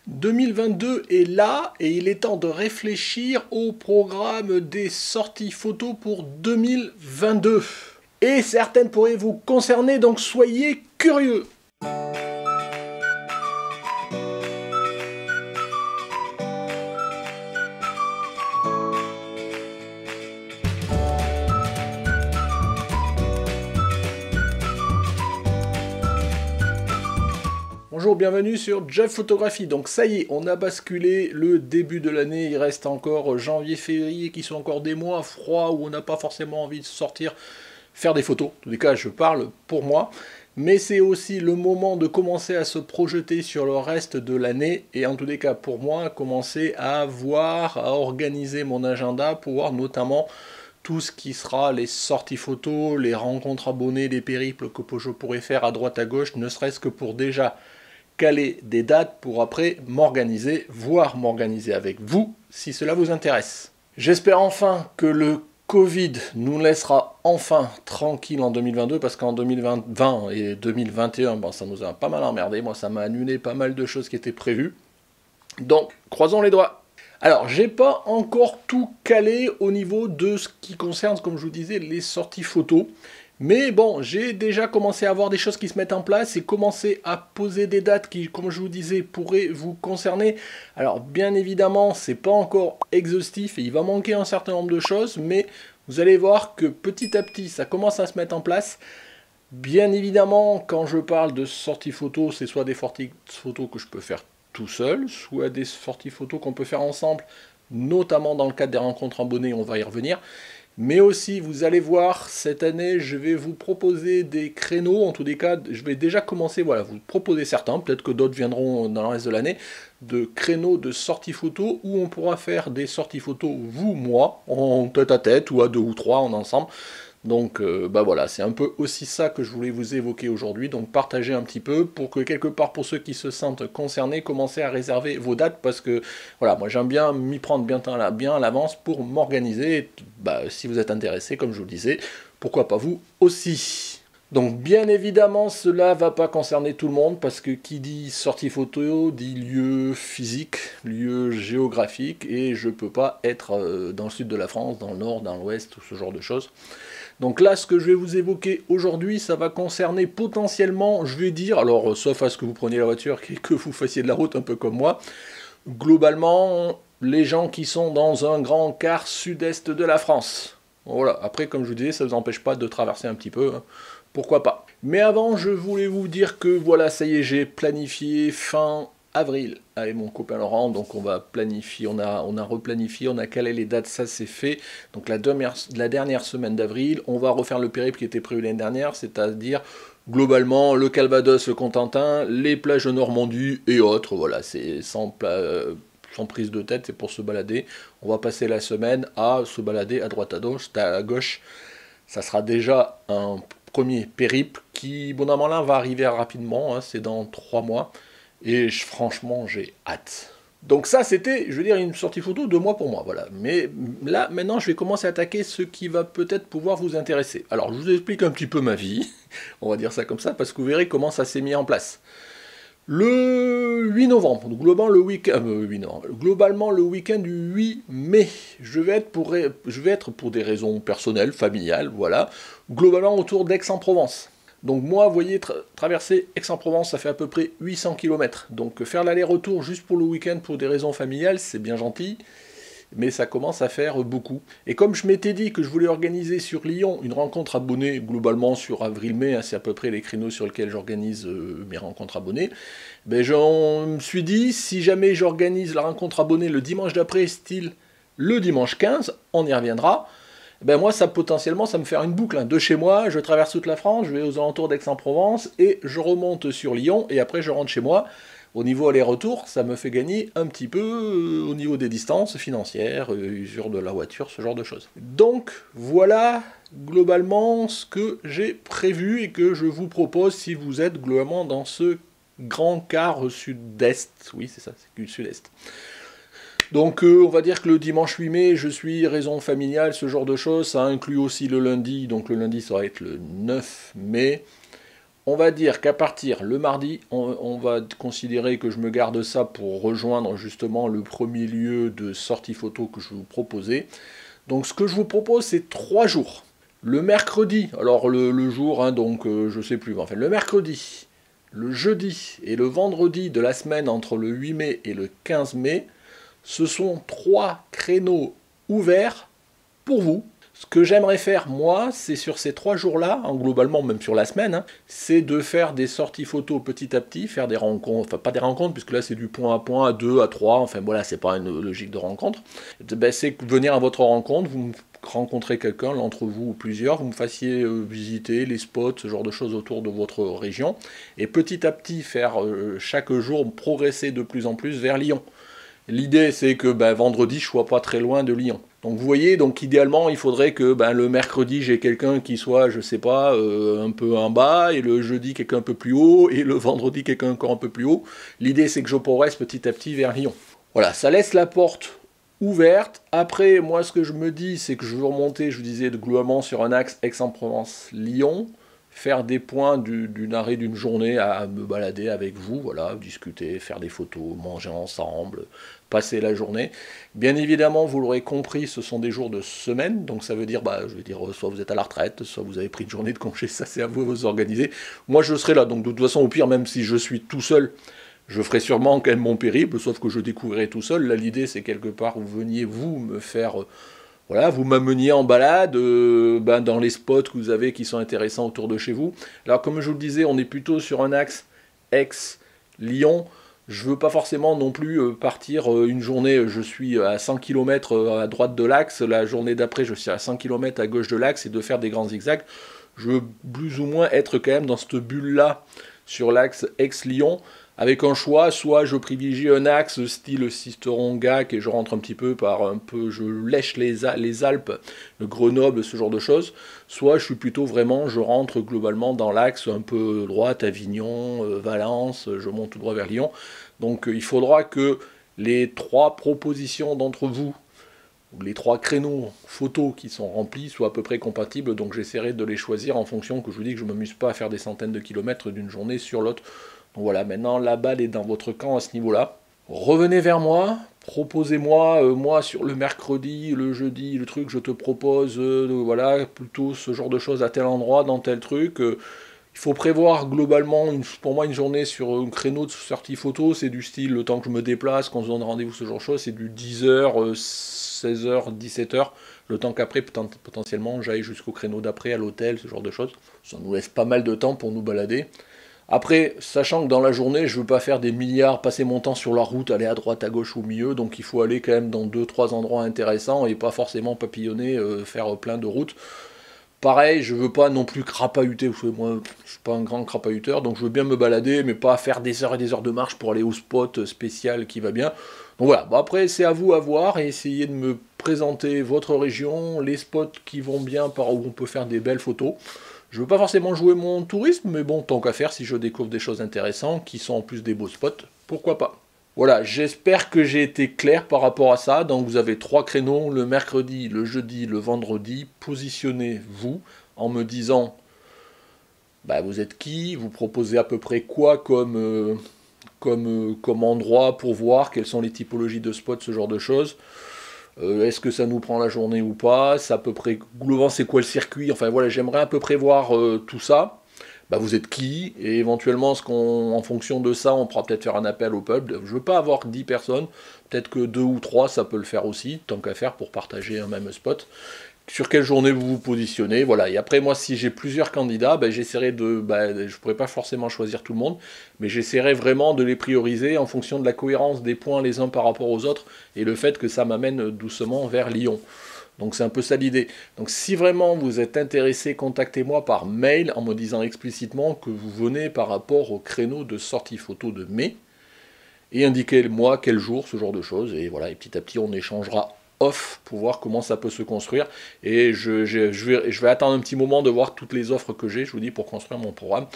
2022 est là et il est temps de réfléchir au programme des sorties photos pour 2022. Et certaines pourraient vous concerner, donc soyez curieux. Bonjour, bienvenue sur Jeff Photographie. Donc ça y est, on a basculé le début de l'année, il reste encore janvier, février qui sont encore des mois froids où on n'a pas forcément envie de sortir faire des photos. En tous les cas, je parle pour moi. Mais c'est aussi le moment de commencer à se projeter sur le reste de l'année et en tous les cas pour moi, commencer à voir, à organiser mon agenda pour voir notamment tout ce qui sera les sorties photos, les rencontres abonnés, les périples que je pourrais faire à droite à gauche, ne serait-ce que pour déjà caler des dates pour après m'organiser, voire m'organiser avec vous si cela vous intéresse. J'espère enfin que le Covid nous laissera enfin tranquille en 2022 parce qu'en 2020 et 2021, bon, ça nous a pas mal emmerdé. Moi, ça m'a annulé pas mal de choses qui étaient prévues. Donc, croisons les doigts. Alors, j'ai pas encore tout calé au niveau de ce qui concerne, comme je vous disais, les sorties photos. Mais bon, j'ai déjà commencé à voir des choses qui se mettent en place et commencer à poser des dates qui, comme je vous disais, pourraient vous concerner. Alors, bien évidemment, c'est pas encore exhaustif et il va manquer un certain nombre de choses, mais vous allez voir que petit à petit, ça commence à se mettre en place. Bien évidemment, quand je parle de sorties photos, c'est soit des sorties photos que je peux faire tout seul, soit des sorties photos qu'on peut faire ensemble, notamment dans le cadre des rencontres abonnées, on va y revenir. Mais aussi, vous allez voir, cette année, je vais vous proposer des créneaux. En tous les cas, je vais déjà commencer, voilà, vous proposer certains, peut-être que d'autres viendront dans le reste de l'année, de créneaux de sorties photos où on pourra faire des sorties photos, vous, moi, en tête à tête, ou à deux ou trois en ensemble. Donc bah voilà, c'est un peu aussi ça que je voulais vous évoquer aujourd'hui, donc partagez un petit peu pour que quelque part pour ceux qui se sentent concernés, commencez à réserver vos dates parce que voilà, moi j'aime bien m'y prendre bien à l'avance pour m'organiser, bah, si vous êtes intéressé comme je vous le disais, pourquoi pas vous aussi. Donc bien évidemment cela va pas concerner tout le monde parce que qui dit sortie photo dit lieu physique, lieu géographique et je peux pas être dans le sud de la France, dans le nord, dans l'ouest, tout ce genre de choses. Donc là, ce que je vais vous évoquer aujourd'hui, ça va concerner potentiellement, je vais dire, alors sauf à ce que vous preniez la voiture et que vous fassiez de la route un peu comme moi, globalement, les gens qui sont dans un grand quart sud-est de la France. Voilà, après, comme je vous disais, ça ne vous empêche pas de traverser un petit peu, hein. Pourquoi pas. Mais avant, je voulais vous dire que voilà, ça y est, j'ai planifié fin avril avec mon copain Laurent, donc on va planifier, on a replanifié, on a calé les dates, ça c'est fait. Donc la dernière semaine d'avril, on va refaire le périple qui était prévu l'année dernière, c'est-à-dire globalement le Calvados, le Cotentin, les plages de Normandie et autres, voilà, c'est sans prise de tête, c'est pour se balader. On va passer la semaine à se balader à droite à gauche. Ça sera déjà un premier périple qui, bon normalement, va arriver rapidement, hein, c'est dans 3 mois. Et franchement, j'ai hâte. Donc ça, c'était, je veux dire, une sortie photo de moi pour moi, voilà. Mais là, maintenant, je vais commencer à attaquer ce qui va peut-être pouvoir vous intéresser. Alors, je vous explique un petit peu ma vie, on va dire ça comme ça, parce que vous verrez comment ça s'est mis en place. Le 8 novembre, globalement le week-end du 8 mai, je vais être pour des raisons personnelles, familiales, voilà, globalement autour d'Aix-en-Provence. Donc moi, vous voyez, traverser Aix-en-Provence, ça fait à peu près 800 km. Donc faire l'aller-retour juste pour le week-end pour des raisons familiales, c'est bien gentil, mais ça commence à faire beaucoup. Et comme je m'étais dit que je voulais organiser sur Lyon une rencontre abonnée, globalement sur avril-mai, hein, c'est à peu près les créneaux sur lesquels j'organise mes rencontres abonnées, ben je me suis dit, si jamais j'organise la rencontre abonnée le dimanche d'après, style le dimanche 15, on y reviendra, ben moi, ça potentiellement, ça me fait une boucle. Hein. De chez moi, je traverse toute la France, je vais aux alentours d'Aix-en-Provence et je remonte sur Lyon et après je rentre chez moi. Au niveau aller-retour, ça me fait gagner un petit peu au niveau des distances financières, usure de la voiture, ce genre de choses. Donc voilà globalement ce que j'ai prévu et que je vous propose si vous êtes globalement dans ce grand quart sud-est. Oui, c'est ça, c'est le sud-est. Donc on va dire que le dimanche 8 mai, je suis raison familiale, ce genre de choses. Ça inclut aussi le lundi, donc le lundi ça va être le 9 mai. on va dire qu'à partir le mardi, on va considérer que je me garde ça pour rejoindre justement le premier lieu de sortie photo que je vais vous proposer. Donc ce que je vous propose, c'est 3 jours. Le mercredi, alors le jour, hein, donc je sais plus, enfin le mercredi, le jeudi et le vendredi de la semaine entre le 8 mai et le 15 mai, ce sont 3 créneaux ouverts pour vous. Ce que j'aimerais faire, moi, c'est sur ces 3 jours-là, hein, globalement même sur la semaine, hein, c'est de faire des sorties photos petit à petit, faire des rencontres, enfin pas des rencontres, puisque là c'est du point à point, à 2, à 3, enfin voilà, c'est pas une logique de rencontre. Ben, c'est venir à votre rencontre, vous rencontrez quelqu'un, l'entre vous ou plusieurs, vous me fassiez visiter les spots, ce genre de choses autour de votre région, et petit à petit faire chaque jour progresser de plus en plus vers Lyon. L'idée, c'est que vendredi, je ne sois pas très loin de Lyon. Donc vous voyez, donc idéalement, il faudrait que le mercredi, j'ai quelqu'un qui soit, je sais pas, un peu en bas, et le jeudi, quelqu'un un peu plus haut, et le vendredi, quelqu'un encore un peu plus haut. L'idée, c'est que je progresse petit à petit vers Lyon. Voilà, ça laisse la porte ouverte. Après, moi, ce que je me dis, c'est que je veux remonter, je vous disais, globalement sur un axe Aix-en-Provence-Lyon, faire des points d'une arrêt d'une journée à me balader avec vous, voilà, discuter, faire des photos, manger ensemble, passer la journée. Bien évidemment, vous l'aurez compris, ce sont des jours de semaine, donc ça veut dire, je veux dire, soit vous êtes à la retraite, soit vous avez pris une journée de congé, ça c'est à vous de vous organiser. Moi je serai là, donc de toute façon, au pire, même si je suis tout seul, je ferai sûrement quand même mon périple, sauf que je découvrirai tout seul. Là, l'idée, c'est quelque part, vous veniez, vous, me faire... voilà, vous m'ameniez en balade dans les spots que vous avez qui sont intéressants autour de chez vous. Alors, comme je vous le disais, on est plutôt sur un axe Aix-Lyon. Je ne veux pas forcément non plus partir une journée, je suis à 100 km à droite de l'axe, la journée d'après, je suis à 100 km à gauche de l'axe, et de faire des grands zigzags. Je veux plus ou moins être quand même dans cette bulle-là sur l'axe Aix-Lyon, avec un choix, soit je privilégie un axe style Sisteron-Gacq et je rentre un petit peu je lèche les Alpes, le Grenoble, ce genre de choses, soit je suis plutôt vraiment, je rentre globalement dans l'axe un peu droite, Avignon, Valence, je monte tout droit vers Lyon. Donc il faudra que les 3 propositions d'entre vous, les 3 créneaux photos qui sont remplis soient à peu près compatibles, donc j'essaierai de les choisir en fonction que je vous dis que je ne m'amuse pas à faire des centaines de kilomètres d'une journée sur l'autre. Donc voilà, maintenant la balle est dans votre camp à ce niveau-là. Revenez vers moi, proposez-moi, moi sur le mercredi, le jeudi, le truc, je te propose, voilà, plutôt ce genre de choses à tel endroit, dans tel truc. Il faut prévoir globalement, pour moi, une journée sur un créneau de sortie photo, c'est du style, le temps que je me déplace, quand on se donne rendez-vous, ce genre de choses, c'est du 10h, 16h, 17h, le temps qu'après, potentiellement, j'aille jusqu'au créneau d'après, à l'hôtel, ce genre de choses. Ça nous laisse pas mal de temps pour nous balader. Après, sachant que dans la journée, je ne veux pas faire des milliards, passer mon temps sur la route, aller à droite, à gauche, au milieu, donc il faut aller quand même dans 2-3 endroits intéressants et pas forcément papillonner, faire plein de routes. Pareil, je veux pas non plus crapahuter, vous savez, moi je suis pas un grand crapahuteur, donc je veux bien me balader, mais pas faire des heures et des heures de marche pour aller au spot spécial qui va bien. Donc voilà, bon après c'est à vous à voir et essayez de me présenter votre région, les spots qui vont bien, par où on peut faire des belles photos. Je veux pas forcément jouer mon tourisme, mais bon, tant qu'à faire, si je découvre des choses intéressantes, qui sont en plus des beaux spots, pourquoi pas. Voilà, j'espère que j'ai été clair par rapport à ça. Donc vous avez 3 créneaux, le mercredi, le jeudi, le vendredi. Positionnez-vous en me disant, vous êtes qui, vous proposez à peu près quoi comme endroit pour voir, quelles sont les typologies de spots, ce genre de choses. Est-ce que ça nous prend la journée ou pas, c'est à peu près, globalement c'est quoi le circuit, enfin voilà, j'aimerais à peu près voir tout ça. Vous êtes qui, et éventuellement en fonction de ça, on pourra peut-être faire un appel au pub. Je veux pas avoir 10 personnes, peut-être que 2 ou 3 ça peut le faire aussi, tant qu'à faire pour partager un même spot. Sur quelle journée vous vous positionnez, voilà. Et après moi, si j'ai plusieurs candidats, j'essaierai je pourrais pas forcément choisir tout le monde, mais j'essaierai vraiment de les prioriser en fonction de la cohérence des points les uns par rapport aux autres, et le fait que ça m'amène doucement vers Lyon. Donc c'est un peu ça l'idée. Donc si vraiment vous êtes intéressé, contactez-moi par mail en me disant explicitement que vous venez par rapport au créneau de sortie photo de mai, et indiquez-moi quel jour, ce genre de choses, et voilà, et petit à petit on échangera off pour voir comment ça peut se construire, et je vais attendre un petit moment de voir toutes les offres que j'ai, je vous dis, pour construire mon programme.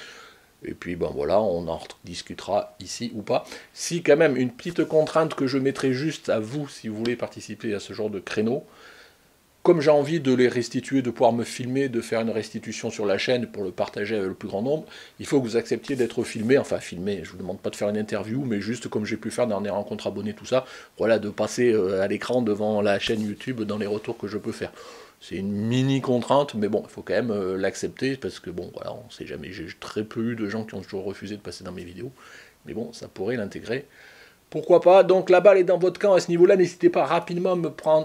Et puis voilà, on en discutera ici ou pas. Si quand même, une petite contrainte que je mettrai juste à vous, si vous voulez participer à ce genre de créneau, comme j'ai envie de les restituer, de pouvoir me filmer, de faire une restitution sur la chaîne pour le partager avec le plus grand nombre, il faut que vous acceptiez d'être filmé, enfin filmé, je vous demande pas de faire une interview, mais juste comme j'ai pu faire dans les rencontres abonnés, tout ça, voilà, de passer à l'écran devant la chaîne YouTube dans les retours que je peux faire. C'est une mini contrainte, mais bon, il faut quand même l'accepter, parce que bon, voilà, on sait jamais, j'ai très peu eu de gens qui ont toujours refusé de passer dans mes vidéos, mais bon, ça pourrait l'intégrer. Pourquoi pas, donc la balle est dans votre camp à ce niveau-là, n'hésitez pas rapidement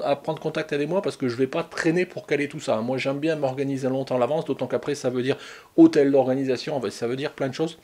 à prendre contact avec moi, parce que je ne vais pas traîner pour caler tout ça. Moi j'aime bien m'organiser longtemps à l'avance, d'autant qu'après ça veut dire hôtel d'organisation, ça veut dire plein de choses.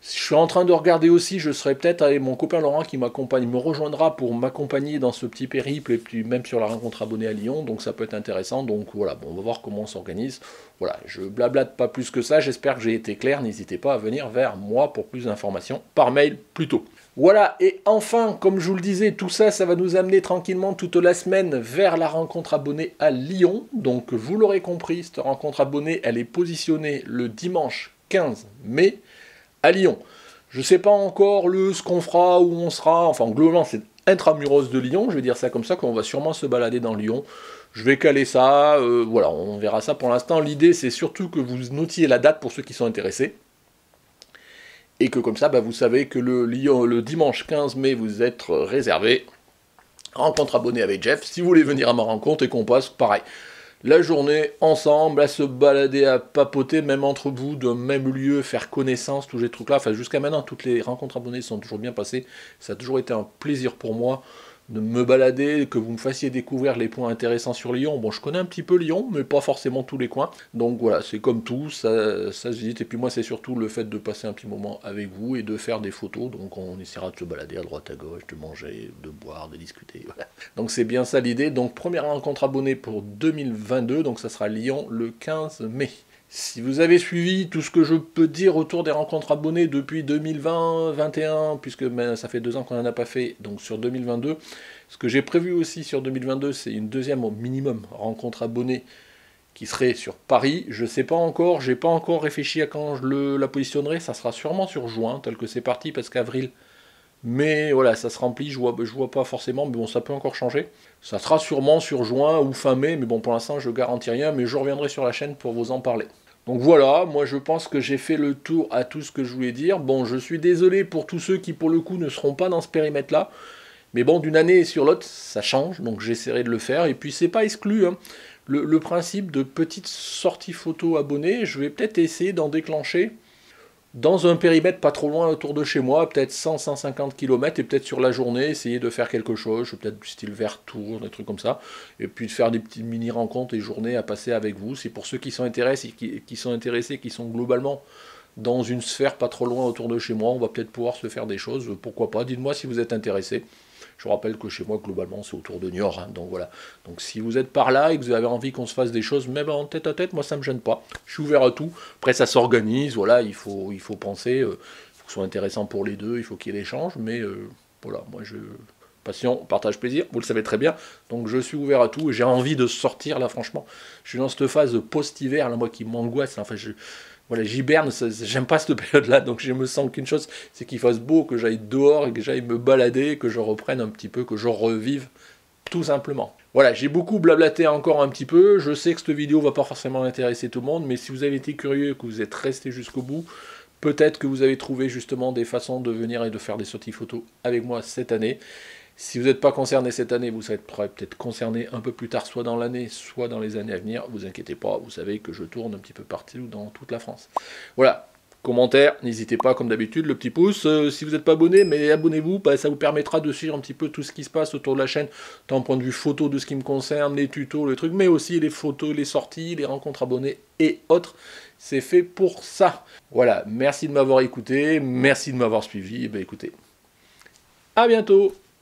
Je suis en train de regarder aussi, je serai peut-être avec mon copain Laurent qui m'accompagne, me rejoindra pour m'accompagner dans ce petit périple, et puis même sur la rencontre abonnée à Lyon, donc ça peut être intéressant, donc voilà, bon, on va voir comment on s'organise. Voilà, je blablate pas plus que ça, j'espère que j'ai été clair, n'hésitez pas à venir vers moi pour plus d'informations, par mail plutôt. Voilà, et enfin, comme je vous le disais, tout ça, ça va nous amener tranquillement toute la semaine vers la rencontre abonnée à Lyon. Donc, vous l'aurez compris, cette rencontre abonnée, elle est positionnée le dimanche 15 mai à Lyon. Je ne sais pas encore ce qu'on fera, où on sera, enfin, globalement, c'est intramuros de Lyon, je vais dire ça comme ça, qu'on va sûrement se balader dans Lyon. Je vais caler ça, voilà, on verra ça pour l'instant. L'idée, c'est surtout que vous notiez la date pour ceux qui sont intéressés. Et que comme ça, vous savez que le dimanche 15 mai, vous êtes réservé. Rencontre abonnée avec Jeff, si vous voulez venir à ma rencontre et qu'on passe, pareil, la journée ensemble, à se balader, à papoter, même entre vous, d'un même lieu, faire connaissance, tous ces trucs-là. Enfin, jusqu'à maintenant, toutes les rencontres abonnées sont toujours bien passées. Ça a toujours été un plaisir pour moi de me balader, que vous me fassiez découvrir les points intéressants sur Lyon. Bon, je connais un petit peu Lyon, mais pas forcément tous les coins. Donc voilà, c'est comme tout, ça se visite. Et puis moi, c'est surtout le fait de passer un petit moment avec vous et de faire des photos. Donc on essaiera de se balader à droite, à gauche, de manger, de boire, de discuter. Voilà. Donc c'est bien ça l'idée. Donc première rencontre abonnée pour 2022, donc ça sera Lyon le 15 mai. Si vous avez suivi tout ce que je peux dire autour des rencontres abonnées depuis 2020-2021, puisque ça fait 2 ans qu'on n'en a pas fait, donc sur 2022, ce que j'ai prévu aussi sur 2022, c'est une deuxième au minimum rencontre abonnée qui serait sur Paris. Je ne sais pas encore, j'ai pas encore réfléchi à quand je la positionnerai, ça sera sûrement sur juin, tel que c'est parti, parce qu'avril, mais voilà, ça se remplit, je vois pas forcément, mais bon, ça peut encore changer. Ça sera sûrement sur juin ou fin mai, mais bon, pour l'instant, je garantis rien, mais je reviendrai sur la chaîne pour vous en parler. Donc voilà, moi je pense que j'ai fait le tour à tout ce que je voulais dire. Bon, je suis désolé pour tous ceux qui pour le coup ne seront pas dans ce périmètre-là, mais bon, d'une année sur l'autre, ça change, donc j'essaierai de le faire. Et puis c'est pas exclu, hein. Le principe de petites sorties photo abonnées, je vais peut-être essayer d'en déclencher dans un périmètre pas trop loin autour de chez moi, peut-être 100-150 km, et peut-être sur la journée, essayer de faire quelque chose, peut-être du style Vertour, des trucs comme ça, et puis de faire des petites mini-rencontres et journées à passer avec vous. C'est pour ceux qui sont intéressés, qui sont globalement dans une sphère pas trop loin autour de chez moi, on va peut-être pouvoir se faire des choses, pourquoi pas, dites-moi si vous êtes intéressés. Je vous rappelle que chez moi, globalement, c'est autour de Niort, hein, donc voilà. Donc si vous êtes par là et que vous avez envie qu'on se fasse des choses, même en tête à tête, moi ça me gêne pas. Je suis ouvert à tout. Après ça s'organise, voilà, il faut penser, il faut que ce soit intéressant pour les deux, il faut qu'il y ait l'échange, mais voilà, moi passion, partage, plaisir, vous le savez très bien, donc je suis ouvert à tout, et j'ai envie de sortir là, franchement. Je suis dans cette phase post-hiver, là, moi qui m'angoisse, enfin voilà, j'hiberne, j'aime pas cette période-là, donc je me sens qu'une chose, c'est qu'il fasse beau, que j'aille dehors, et que j'aille me balader, que je reprenne un petit peu, que je revive, tout simplement. Voilà, j'ai beaucoup blablaté encore un petit peu, je sais que cette vidéo va pas forcément intéresser tout le monde, mais si vous avez été curieux et que vous êtes resté jusqu'au bout, peut-être que vous avez trouvé justement des façons de venir et de faire des sorties photos avec moi cette année. Si vous n'êtes pas concerné cette année, vous serez peut-être concerné un peu plus tard, soit dans l'année, soit dans les années à venir. Vous inquiétez pas, vous savez que je tourne un petit peu partout dans toute la France. Voilà, commentaire, n'hésitez pas comme d'habitude, le petit pouce. Si vous n'êtes pas abonné, mais abonnez-vous, ça vous permettra de suivre un petit peu tout ce qui se passe autour de la chaîne, tant point de vue photo de ce qui me concerne, les tutos, les trucs, mais aussi les photos, les sorties, les rencontres abonnées et autres. C'est fait pour ça. Voilà, merci de m'avoir écouté, merci de m'avoir suivi. Et écoutez, à bientôt.